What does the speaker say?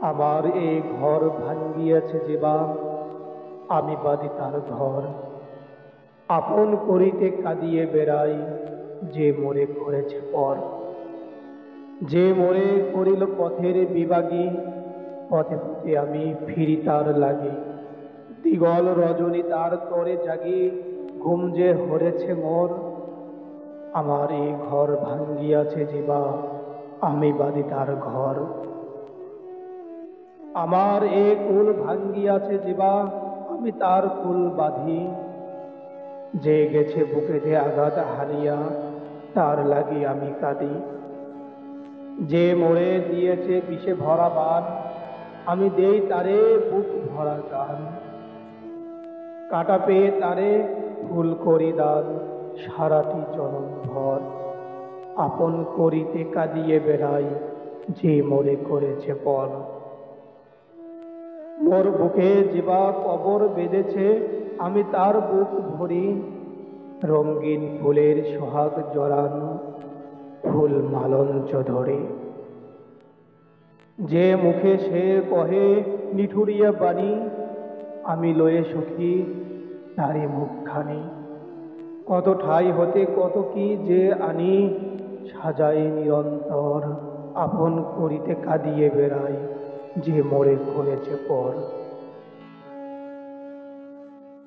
আমার এই ঘর ভাঙ্গিয়াছে যেবা, আমি বাদি তার ঘর। আপন করিতে কাঁদিয়ে বেড়াই, যে মোরে করেছে পর। যে মোরে করিল পথের বিভাগী, পথে পথে আমি ফিরি তার লাগি। দিগল রজনী তার তরে জাগি, ঘুম যে হরেছে মোর। আমার এই ঘর ভাঙ্গিয়াছে যেবা, আমি বাদি তার ঘর। আমার এ কুল ভাঙ্গিয়াছে যেবা, আমি তার কুল বাঁধি। যে গেছে বুকেতে আঘাত হারিয়া, তার লাগি আমি কাঁদি। যে মোরে দিয়েছে বিষে ভরা বান, আমি দেই তারে বুক ভরা গান। কাটা পেয়ে তারে ফুল করি দান, সারাটি জনম ভর। আপন করিতে কাঁদিয়ে বেড়াই, যে মোরে করেছে পর। মোর বুকে যেবা কবর বেঁধেছে, আমি তার বুক ভরি। রঙিন ফুলের সোহাগ জড়ানো, ফুল মালঞ্চ ধরে। যে মুখে সে কহে নিঠুরিয়া বাণী, আমি লয়ে সখী তারি মুখখানি। কত ঠাই হতে কত কি যে আনি, সাজাই নিরন্তর। আপন করিতে কাঁদিয়ে বেড়াই, যে মোরে করেছে পর।